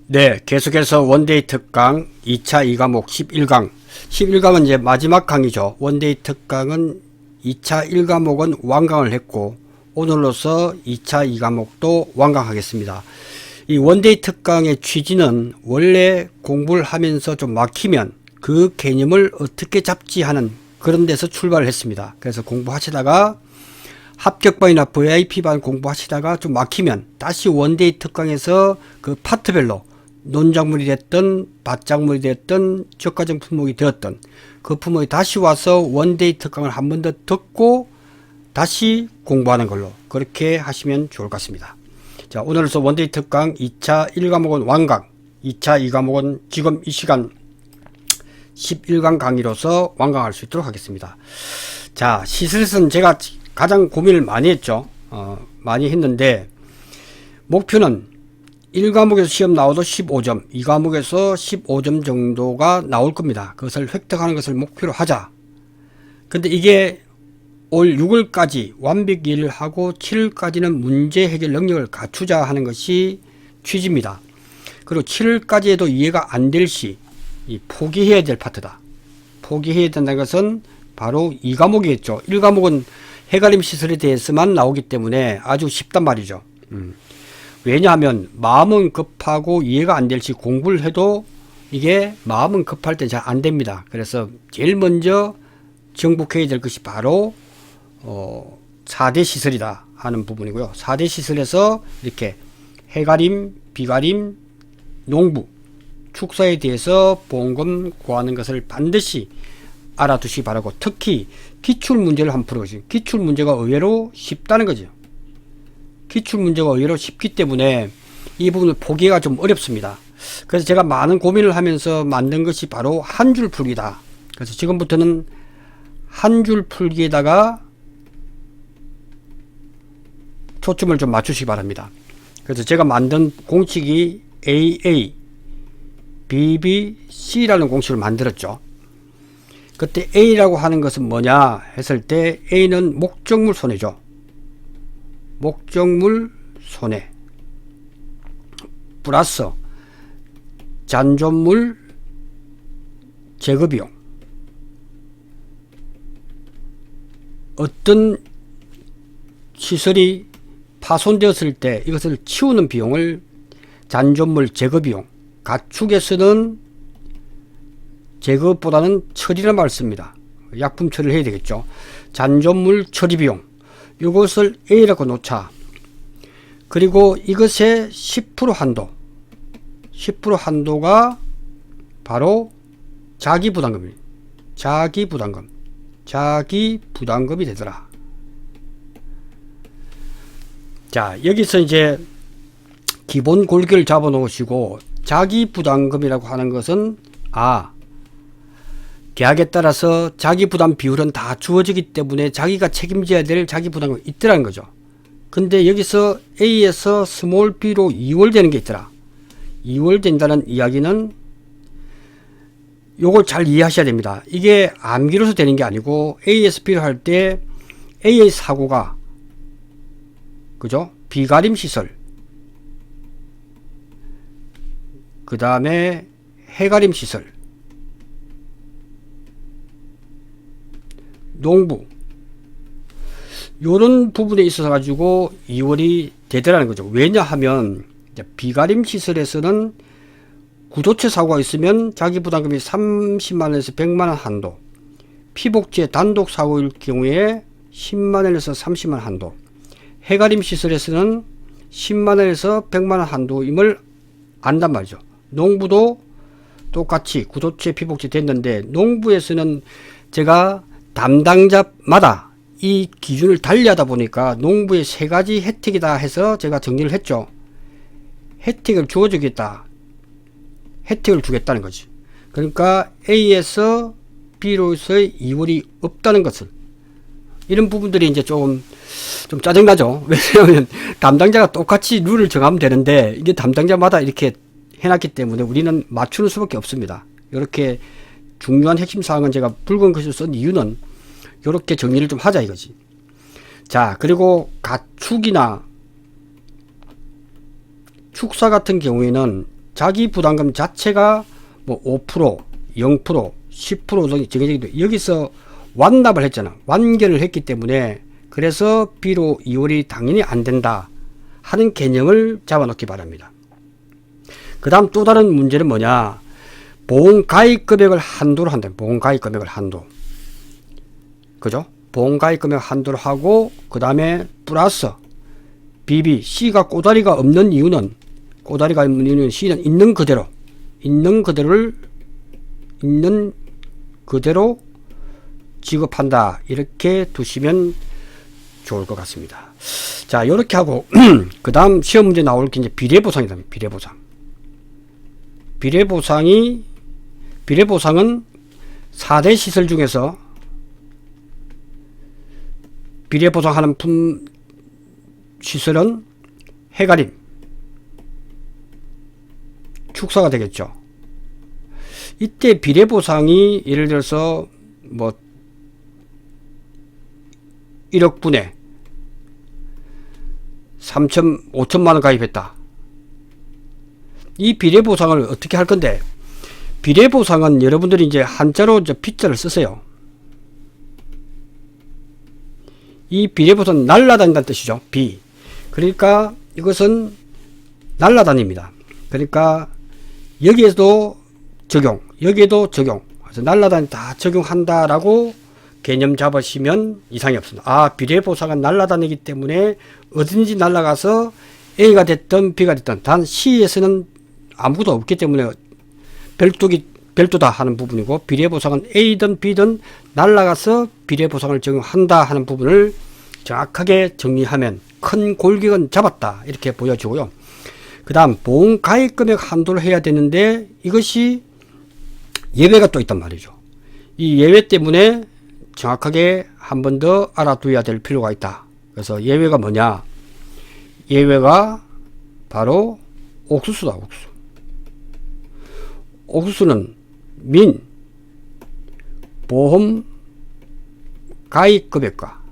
네, 계속해서 원데이 특강 2차 2과목 11강. 11강은 이제 마지막 강의죠. 원데이 특강은 2차 1과목은 완강을 했고, 오늘로서 2차 2과목도 완강하겠습니다. 이 원데이 특강의 취지는 원래 공부를 하면서 좀 막히면 그 개념을 어떻게 잡지 하는 그런 데서 출발을 했습니다. 그래서 공부하시다가 합격반이나 VIP반 공부하시다가 좀 막히면 다시 원데이 특강에서 그 파트별로 논작물이 됐든 밭작물이 됐든 저가정 품목이 되었든 그 품목이 다시 와서 원데이 특강을 한 번 더 듣고 다시 공부하는 걸로 그렇게 하시면 좋을 것 같습니다. 자, 오늘로서 원데이 특강 2차 1과목은 완강, 2차 2과목은 지금 이 시간 11강 강의로서 완강할 수 있도록 하겠습니다. 자, 시설에서는 제가 가장 고민을 많이 했죠. 많이 했는데 목표는 1과목에서 시험 나와도 15점, 2과목에서 15점 정도가 나올 겁니다. 그것을 획득하는 것을 목표로 하자. 근데 이게 올 6월까지 완벽 이해를 하고 7월까지는 문제 해결 능력을 갖추자 하는 것이 취지입니다. 그리고 7월까지에도 이해가 안 될 시 포기해야 될 파트다. 포기해야 된다는 것은 바로 2과목이겠죠. 1과목은 해가림 시설에 대해서만 나오기 때문에 아주 쉽단 말이죠. 왜냐하면 마음은 급하고 이해가 안 될 시 공부를 해도 이게 마음은 급할 때 잘 안 됩니다. 그래서 제일 먼저 정복해야 될 것이 바로 4대 시설이다 하는 부분이고요. 4대 시설에서 이렇게 해가림, 비가림, 농부, 축사에 대해서 보험금 구하는 것을 반드시 알아두시기 바라고, 특히 기출문제를 한번 풀어보시죠. 기출문제가 의외로 쉽다는 거죠. 기출문제가 의외로 쉽기 때문에 이 부분을 포기가 좀 어렵습니다. 그래서 제가 많은 고민을 하면서 만든 것이 바로 한 줄 풀기다. 그래서 지금부터는 한 줄 풀기에다가 초점을 좀 맞추시기 바랍니다. 그래서 제가 만든 공식이 AA, BB, C라는 공식을 만들었죠. 그때 A라고 하는 것은 뭐냐 했을 때 A는 목적물 손해죠. 목적물 손해 플러스 잔존물 제거비용. 어떤 시설이 파손되었을 때 이것을 치우는 비용을 잔존물 제거비용, 가축에서는 제거보다는 처리란 말을 씁니다. 약품 처리를 해야 되겠죠. 잔존물 처리비용, 이것을 A라고 놓자. 그리고 이것의 10% 한도, 10% 한도가 바로 자기부담금입니다. 자기부담금이 되더라. 자, 여기서 이제 기본 골기를 잡아 놓으시고, 자기부담금이라고 하는 것은 계약에 따라서 자기부담 비율은 다 주어지기 때문에 자기가 책임져야 될 자기부담금이 있더라는 거죠. 근데 여기서 A에서 스몰 b로 2월 되는 게 있더라. 2월 된다는 이야기는 요걸 잘 이해하셔야 됩니다. 이게 암기로서 되는 게 아니고 A에서 B를 할 때 A의 사고가, 그죠? 비가림 시설, 그 다음에 해가림 시설, 농부, 요런 부분에 있어서 가지고 2월이 되더라는 거죠. 왜냐하면 비가림 시설에서는 구조체 사고가 있으면 자기부담금이 30만원에서 100만원 한도, 피복제 단독 사고일 경우에 10만원에서 30만원 한도, 해가림 시설에서는 10만원에서 100만원 한도임을 안단 말이죠. 농부도 똑같이 구조체 피복제 됐는데, 농부에서는 제가 담당자마다 이 기준을 달리하다 보니까 농부의 3가지 혜택이다 해서 제가 정리를 했죠. 혜택을 주어주겠다. 혜택을 주겠다는 거지. 그러니까 A에서 B로서의 2월이 없다는 것을, 이런 부분들이 이제 좀 짜증나죠. 왜냐하면 담당자가 똑같이 룰을 정하면 되는데 이게 담당자마다 이렇게 해놨기 때문에 우리는 맞추는 수밖에 없습니다. 이렇게 중요한 핵심 사항은 제가 붉은 글씨를 쓴 이유는 이렇게 정리를 좀 하자 이거지. 자, 그리고 가축이나 축사 같은 경우에는 자기 부담금 자체가 뭐 5%, 0%, 10% 등이 정해지기도 여기서 완납을 했잖아. 완결을 했기 때문에 그래서 비로 이월이 당연히 안 된다 하는 개념을 잡아놓기 바랍니다. 그 다음 또 다른 문제는 뭐냐, 보험가입 금액을 한도로 한다. 보험가입 금액을 한도, 그죠? 보험가입 금액 한도로 하고 그 다음에 플러스 BB, C가 꼬다리가 없는 이유는, 꼬다리가 없는 이유는 C는 있는 그대로, 있는 그대로 지급한다, 이렇게 두시면 좋을 것 같습니다. 자, 이렇게 하고 그 다음 시험 문제 나올 게 이제 비례보상이다. 비례보상은 4대 시설 중에서 비례보상하는 시설은 해가림, 축사가 되겠죠. 이때 비례보상이 예를 들어서 뭐 1억분에 5천만원 가입했다. 이 비례보상을 어떻게 할 건데, 비례보상은 여러분들이 이제 한자로 B자를 쓰세요. 이 비례보상은 날라다닌다는 뜻이죠. B. 그러니까 이것은 날라다닙니다. 그러니까 여기에도 적용, 여기에도 적용. 그래서 날라다니 다 적용한다라고 개념 잡으시면 이상이 없습니다. 아, 비례보상은 날라다니기 때문에 어딘지 날아가서 A가 됐든 B가 됐든, 단 C에서는 아무것도 없기 때문에 별도다 하는 부분이고, 비례보상은 A든 B든 날아가서 비례보상을 적용한다 하는 부분을 정확하게 정리하면 큰 골격은 잡았다, 이렇게 보여지고요. 그 다음 보험가입금액 한도를 해야 되는데 이것이 예외가 또 있단 말이죠. 이 예외 때문에 정확하게 한 번 더 알아두어야 될 필요가 있다. 그래서 예외가 뭐냐, 예외가 바로 옥수수다. 옥수수는 보험 가입 금액과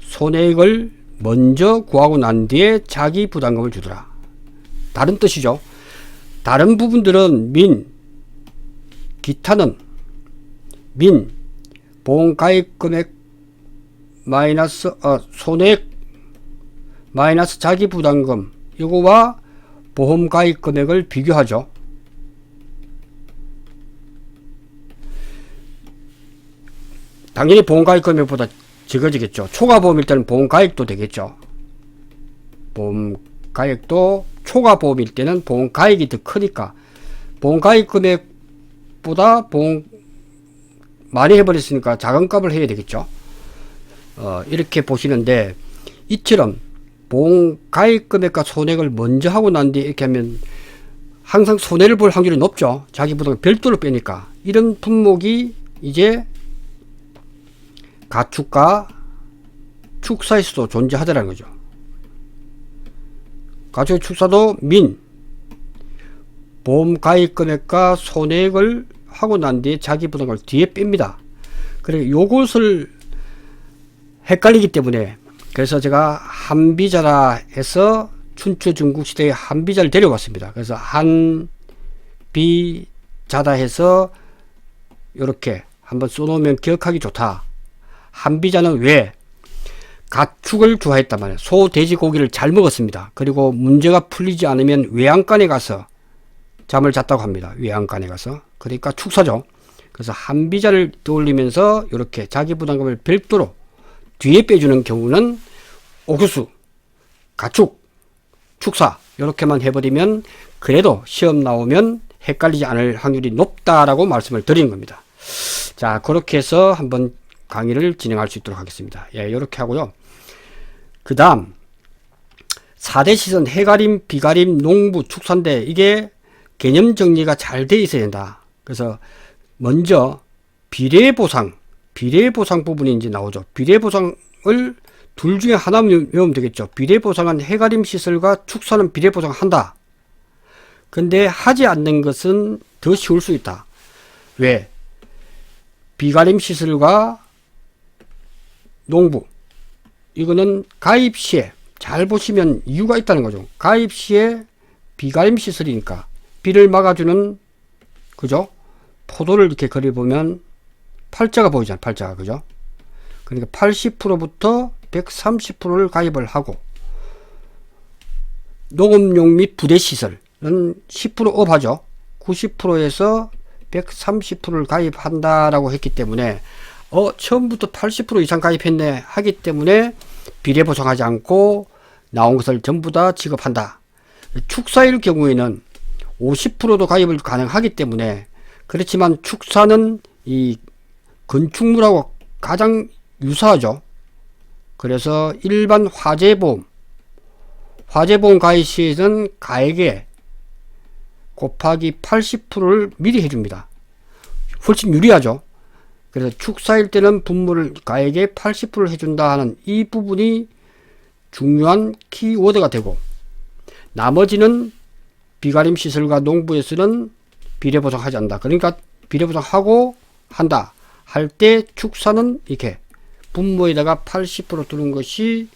손해액을 먼저 구하고 난 뒤에 자기 부담금을 주더라. 다른 뜻이죠. 다른 부분들은 기타는 보험 가입 금액 마이너스 손해액 마이너스 자기 부담금, 이거와 보험 가입 금액을 비교하죠. 당연히 보험 가입 금액보다 적어지겠죠. 초과보험일 때는 보험 가입도 되겠죠. 보험 가입도 초과보험일 때는 보험 가입이 더 크니까 보험 가입 금액보다 보험 많이 해버렸으니까 작은 값을 해야 되겠죠. 이렇게 보시는데, 이처럼 보험 가입 금액과 손해액을 먼저 하고 난 뒤에 이렇게 하면 항상 손해를 볼 확률이 높죠. 자기 부담을 별도로 빼니까. 이런 품목이 이제 가축과 축사에서도 존재하더라는 거죠. 가축의 축사도 보험 가입 금액과 손해액을 하고 난 뒤에 자기 부담을 뒤에 뺍니다. 그래, 요것을 헷갈리기 때문에, 그래서 제가 한비자라 해서 춘추 중국시대에 한비자를 데려왔습니다. 그래서 한비자다 해서 이렇게 한번 써놓으면 기억하기 좋다. 한비자는 왜? 가축을 좋아했단 말이에요. 소, 돼지 고기를 잘 먹었습니다. 그리고 문제가 풀리지 않으면 외양간에 가서 잠을 잤다고 합니다. 외양간에 가서. 그러니까 축사죠. 그래서 한비자를 떠올리면서 이렇게 자기 부담금을 별도로 뒤에 빼주는 경우는 옥수수, 가축, 축사 이렇게만 해버리면 그래도 시험 나오면 헷갈리지 않을 확률이 높다라고 말씀을 드리는 겁니다. 자, 그렇게 해서 한번 강의를 진행할 수 있도록 하겠습니다. 예, 이렇게 하고요. 그 다음 4대 시선 해가림, 비가림, 농부, 축산대, 이게 개념 정리가 잘 돼 있어야 된다. 그래서 먼저 비례보상 부분이 이제 나오죠. 비례보상을 둘 중에 하나 외우면 되겠죠. 비례보상은 해가림 시설과 축사는 비례보상 한다. 근데 하지 않는 것은 더 쉬울 수 있다. 왜? 비가림 시설과 농부, 이거는 가입 시에 잘 보시면 이유가 있다는 거죠. 가입 시에 비가림 시설이니까 비를 막아주는, 그죠? 포도를 이렇게 그려보면 팔자가 보이잖아요. 팔자가, 그죠? 그러니까 80%부터 130%를 가입을 하고, 농업용 및 부대시설은 10% 업하죠. 90%에서 130%를 가입한다라고 했기 때문에 처음부터 80% 이상 가입했네 하기 때문에 비례 보상하지 않고 나온 것을 전부 다 지급한다. 축사일 경우에는 50%도 가입을 가능하기 때문에, 그렇지만 축사는 이 건축물하고 가장 유사하죠. 그래서 일반 화재보험 가입 시에는 가액에 곱하기 80%를 미리 해줍니다. 훨씬 유리하죠. 그래서 축사일 때는 분모를 가액에 80%를 해준다 하는 이 부분이 중요한 키워드가 되고, 나머지는 비가림 시설과 농부에서는 비례보상하지 않는다. 그러니까 비례보상하고 한다 할 때 축사는 이렇게 분모에다가 80% 두는 것이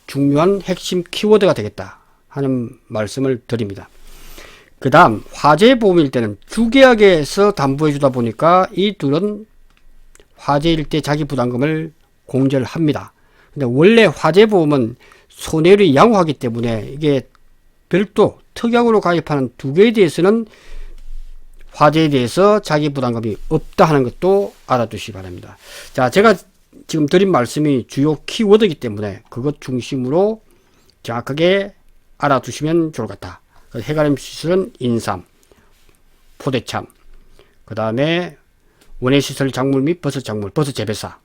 중요한 핵심 키워드가 되겠다 하는 말씀을 드립니다. 그 다음 화재보험일 때는 주계약에서 담보해 주다 보니까 이 둘은 화재일 때 자기 부담금을 공제를 합니다. 근데 원래 화재보험은 손해율이 양호하기 때문에 이게 별도 특약으로 가입하는 두 개에 대해서는 화재에 대해서 자기 부담금이 없다 하는 것도 알아두시기 바랍니다. 자, 제가 지금 드린 말씀이 주요 키워드이기 때문에 그것 중심으로 정확하게 알아두시면 좋을 것 같다. 해가림 시설은 인삼, 포대참, 그 다음에 원예시설 작물 및 버섯 작물, 버섯 재배사,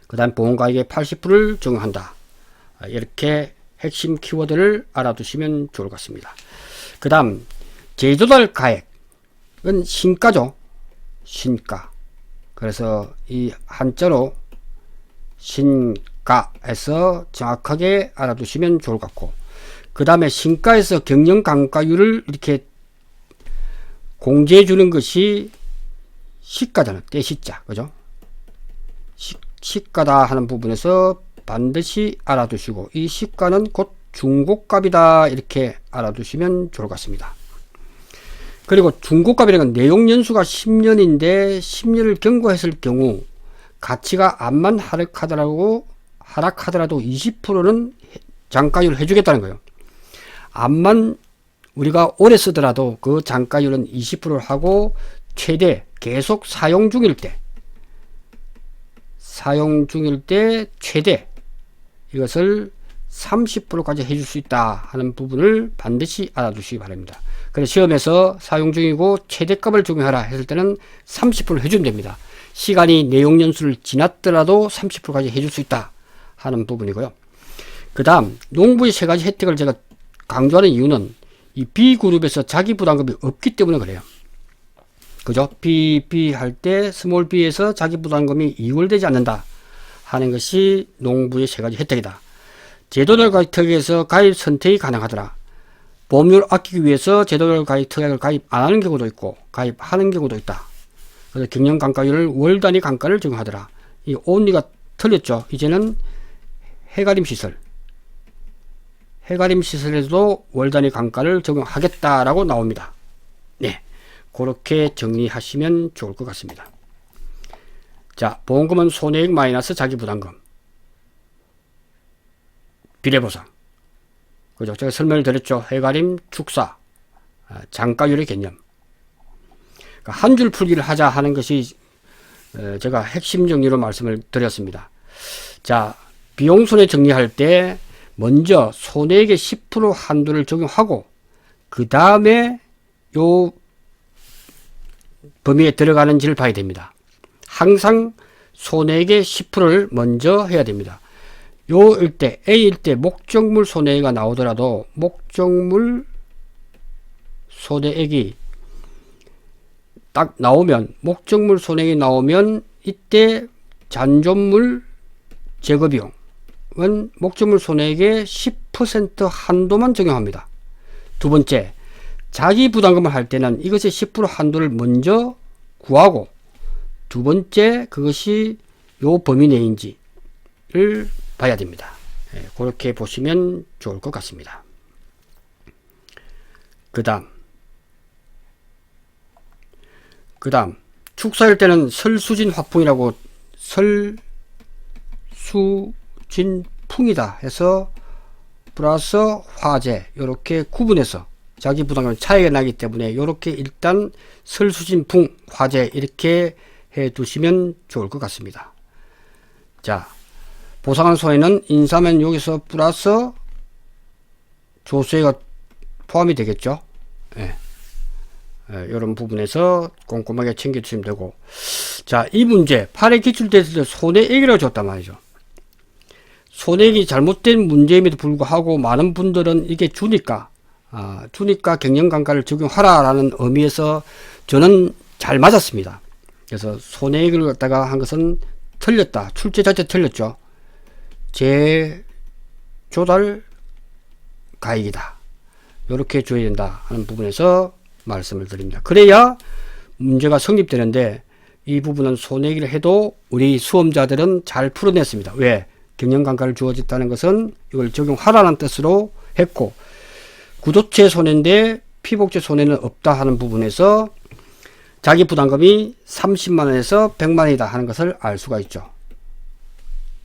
그 다음 보험가액의 80%를 적용한다. 이렇게 핵심 키워드를 알아두시면 좋을 것 같습니다. 그 다음 제조달 가액은 신가죠. 신가. 그래서 이 한자로 신가에서 정확하게 알아두시면 좋을 것 같고, 그 다음에 신가에서 경영감가율을 이렇게 공제해 주는 것이 시가잖아요. 떼시자, 그죠? 시가다 하는 부분에서 반드시 알아두시고, 이 시가는 곧 중고값이다 이렇게 알아두시면 좋을 것 같습니다. 그리고 중고값이라는 건 내용 연수가 10년인데 10년을 경과했을 경우 가치가 암만 하락하더라도 20%는 장가율을 해주겠다는 거예요. 암만 우리가 오래 쓰더라도 그 장가율은 20%를 하고, 최대 계속 사용 중일 때 최대 이것을 30%까지 해줄 수 있다 하는 부분을 반드시 알아두시기 바랍니다. 그래서 시험에서 사용 중이고 최대값을 적용하라 했을 때는 30% 해주면 됩니다. 시간이 내용 연수를 지났더라도 30%까지 해줄 수 있다 하는 부분이고요. 그 다음 농부의 세 가지 혜택을 제가 강조하는 이유는 이 B그룹에서 자기 부담금이 없기 때문에 그래요. 그죠? B 할 때 스몰 b에서 자기 부담금이 이월되지 않는다 하는 것이 농부의 세 가지 혜택이다. 제도별 가입 특약에서 가입 선택이 가능하더라. 보험료를 아끼기 위해서 제도별 가입 특약을 가입 안 하는 경우도 있고 가입하는 경우도 있다. 그래서 경영감가율을 월 단위 감가를 적용하더라. 이 온리가 틀렸죠. 이제는 해가림 시설에서도 월 단위 감가를 적용하겠다라고 나옵니다. 네, 그렇게 정리하시면 좋을 것 같습니다. 자, 보험금은 손해액 마이너스 자기부담금, 비례보상, 그죠? 제가 설명을 드렸죠. 해가림, 축사, 장가율의 개념. 그러니까 한 줄 풀기를 하자 하는 것이 제가 핵심 정리로 말씀을 드렸습니다. 자, 비용 손해 정리할 때 먼저 손해액의 10% 한도를 적용하고 그 다음에 요 범위에 들어가는지를 봐야 됩니다. 항상 손해액의 10%를 먼저 해야 됩니다. 요일 때 A일 때 목적물 손해가 나오더라도 목적물 손해액이 딱 나오면 목적물 손해액이 나오면 이때 잔존물 제거비용은 목적물 손해액의 10% 한도만 적용합니다. 두 번째, 자기 부담금을 할 때는 이것의 10% 한도를 먼저 구하고 두 번째 그것이 요 범위 내인지를 봐야 됩니다. 그렇게 보시면 좋을 것 같습니다. 그 다음 축사일 때는 설수진 화풍이라고 설수진풍이다 해서 플러스 화재 이렇게 구분해서 자기 부담감 차이가 나기 때문에 이렇게 일단 설수진풍 화재 이렇게 해 두시면 좋을 것 같습니다. 자, 보상한 손해는 인사면 여기서 플러스 조수해가 포함이 되겠죠. 이런 부분에서 꼼꼼하게 챙겨주시면 되고, 자, 이 문제 8회 기출됐을 때 손해액이라고 줬단 말이죠. 손해액이 잘못된 문제임에도 불구하고 많은 분들은 이게 주니까 경영감가를 적용하라라는 의미에서 저는 잘 맞았습니다. 그래서 손해액을 갖다가 한 것은 틀렸다. 출제 자체 틀렸죠. 재조달 가액이다. 이렇게 줘야 된다 하는 부분에서 말씀을 드립니다. 그래야 문제가 성립되는데 이 부분은 손해액을 해도 우리 수험자들은 잘 풀어냈습니다. 왜? 경영감가를 주어졌다는 것은 이걸 적용하라는 뜻으로 했고 구도체 손해인데 피복제 손해는 없다 하는 부분에서 자기 부담금이 30만원에서 100만원이다 하는 것을 알 수가 있죠.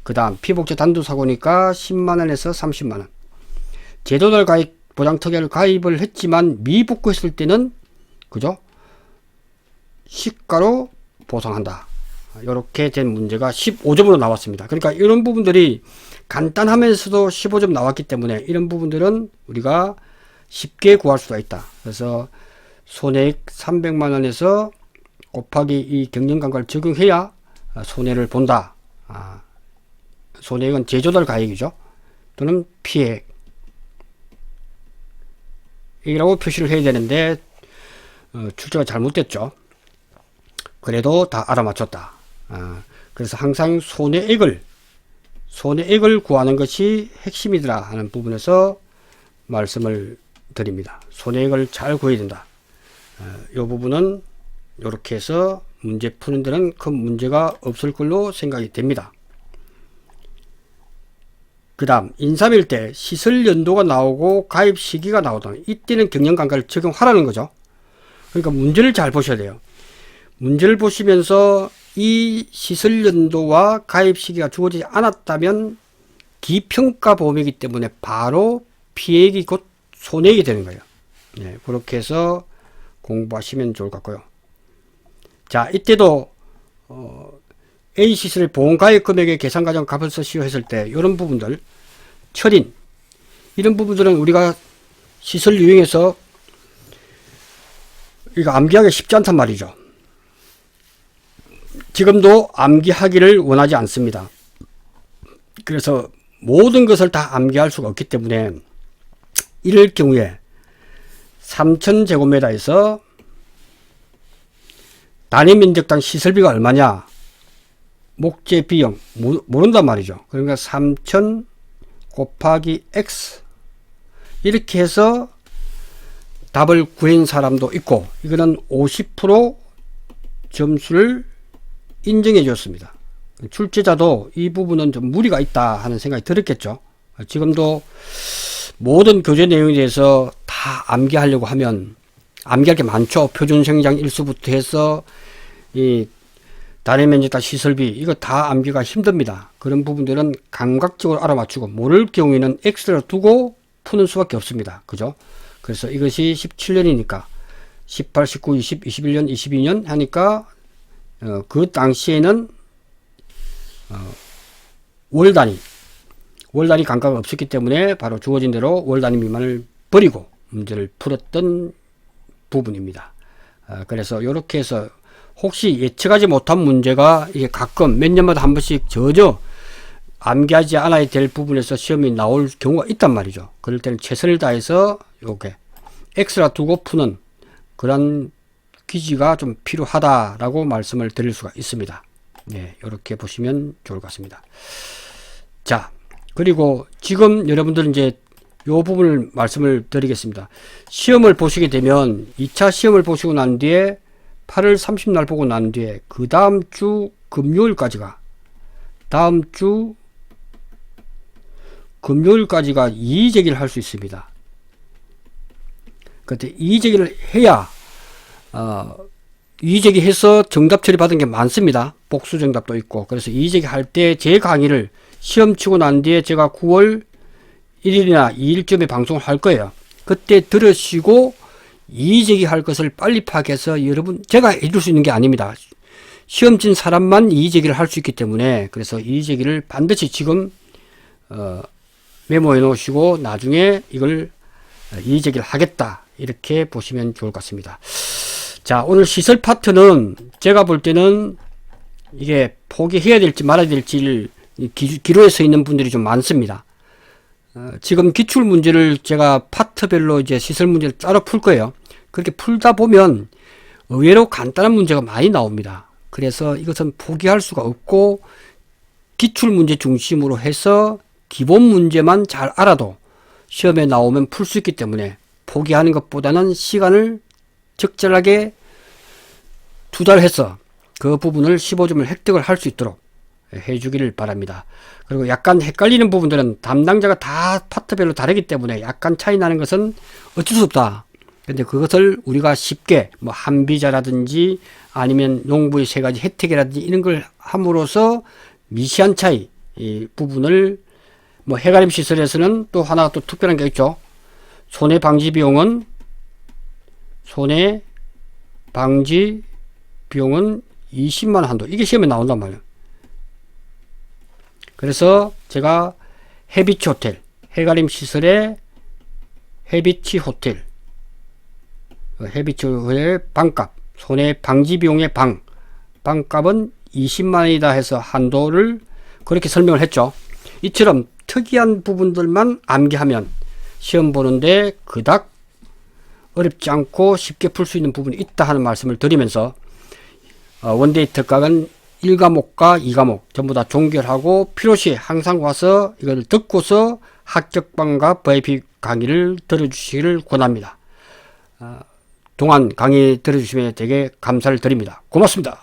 그 다음 피복제 단두사고니까 10만원에서 30만원. 재조달 가입 보장특약을 가입을 했지만 미복구했을 때는 그죠? 시가로 보상한다. 이렇게 된 문제가 15점으로 나왔습니다. 그러니까 이런 부분들이 간단하면서도 15점 나왔기 때문에 이런 부분들은 우리가 쉽게 구할 수가 있다. 그래서 손해액 300만원에서 곱하기 이 경영감가를 적용해야 손해를 본다. 손해액은 재조달 가액이죠. 또는 피해액 이라고 표시를 해야 되는데 출제가 잘못됐죠. 그래도 다 알아맞혔다. 그래서 항상 손해액을 구하는 것이 핵심이더라 하는 부분에서 말씀을 드립니다. 손해액을 잘 구해야 된다. 이 부분은 이렇게 해서 문제 푸는 데는 큰 문제가 없을 걸로 생각이 됩니다. 그 다음 인삼일 때 시설 연도가 나오고 가입 시기가 나오던 이때는 경영감가를 적용하라는 거죠. 그러니까 문제를 잘 보셔야 돼요. 문제를 보시면서 이 시설 연도와 가입 시기가 주어지지 않았다면 기평가 보험이기 때문에 바로 피해액이 곧 손해액이 되는 거예요. 그렇게 해서 공부하시면 좋을 것 같고요. 자, 이때도 A 시설의 보험가입 금액의 계산 과정 값을 시효했을 때 이런 부분들 철인 이런 부분들은 우리가 시설 유형에서 이거 암기하기 쉽지 않단 말이죠. 지금도 암기하기를 원하지 않습니다. 그래서 모든 것을 다 암기할 수가 없기 때문에 이럴 경우에 3000제곱미터에서 단위 면적당 시설비가 얼마냐 목재 비용 모른단 말이죠. 그러니까 3000 곱하기 x 이렇게 해서 답을 구한 사람도 있고 이거는 50% 점수를 인정해 줬습니다. 출제자도 이 부분은 좀 무리가 있다 하는 생각이 들었겠죠. 지금도 모든 교재 내용에 대해서 다 암기하려고 하면 암기할 게 많죠. 표준생장 일수부터 해서 이 단위 면적당 시설비 이거 다 암기가 힘듭니다. 그런 부분들은 감각적으로 알아맞추고 모를 경우에는 X를 두고 푸는 수밖에 없습니다. 그죠? 그래서 이것이 17년이니까 18, 19, 20, 21년, 22년 하니까 그 당시에는 월 단위 감가가 없었기 때문에 바로 주어진 대로 월 단위 미만을 버리고 문제를 풀었던 부분입니다. 그래서 이렇게 해서 혹시 예측하지 못한 문제가 이게 가끔 몇 년마다 한 번씩 저저 암기하지 않아야 될 부분에서 시험이 나올 경우가 있단 말이죠. 그럴 때는 최선을 다해서 요게 X라 두고 푸는 그런 기지가 좀 필요하다라고 말씀을 드릴 수가 있습니다. 이렇게 보시면 좋을 것 같습니다. 자, 그리고 지금 여러분들은 이제 요 부분을 말씀을 드리겠습니다. 시험을 보시게 되면 2차 시험을 보시고 난 뒤에 8월 30날 보고 난 뒤에 그 다음 주 금요일까지가 다음 주 금요일까지가 이의제기를 할 수 있습니다. 그때 이의제기를 해야 이의제기해서 정답 처리받은 게 많습니다. 복수 정답도 있고. 그래서 이의제기 할 때 제 강의를 시험 치고 난 뒤에 제가 9월 1일이나 2일쯤에 방송을 할 거예요. 그때 들으시고 이의제기 할 것을 빨리 파악해서 여러분, 제가 해줄 수 있는 게 아닙니다. 시험 친 사람만 이의제기를 할 수 있기 때문에, 그래서 이의제기를 반드시 지금 메모해 놓으시고 나중에 이걸 이의제기를 하겠다, 이렇게 보시면 좋을 것 같습니다. 자, 오늘 시설 파트는 제가 볼 때는 이게 포기해야 될지 말아야 될지 기로에 서 있는 분들이 좀 많습니다. 지금 기출 문제를 제가 파트별로 이제 시설 문제를 따로 풀 거예요. 그렇게 풀다 보면 의외로 간단한 문제가 많이 나옵니다. 그래서 이것은 포기할 수가 없고 기출 문제 중심으로 해서 기본 문제만 잘 알아도 시험에 나오면 풀 수 있기 때문에 포기하는 것보다는 시간을 적절하게 투자해서 그 부분을 15점을 획득을 할 수 있도록 해주기를 바랍니다. 그리고 약간 헷갈리는 부분들은 담당자가 다 파트별로 다르기 때문에 약간 차이 나는 것은 어쩔 수 없다. 근데 그것을 우리가 쉽게 뭐 한비자라든지 아니면 농부의 3가지 혜택이라든지 이런 걸 함으로써 미시한 차이, 이 부분을 뭐 해가림 시설에서는 또 하나 또 특별한 게 있죠. 손해 방지 비용은 20만 한도. 이게 시험에 나온단 말이에요. 그래서 제가 해비치 호텔, 해가림 시설의 해비치 호텔, 해비치 호텔의 방값, 손해 방지 비용의 방값은 20만 원이다 해서 한도를 그렇게 설명을 했죠. 이처럼 특이한 부분들만 암기하면 시험 보는데 그닥 어렵지 않고 쉽게 풀 수 있는 부분이 있다 하는 말씀을 드리면서 원데이 특강은 1과목과 2과목 전부 다 종결하고 필요시 항상 와서 이걸 듣고서 합격반과 VIP 강의를 들어주시기를 권합니다. 동안 강의 들어주시면 되게 감사를 드립니다. 고맙습니다.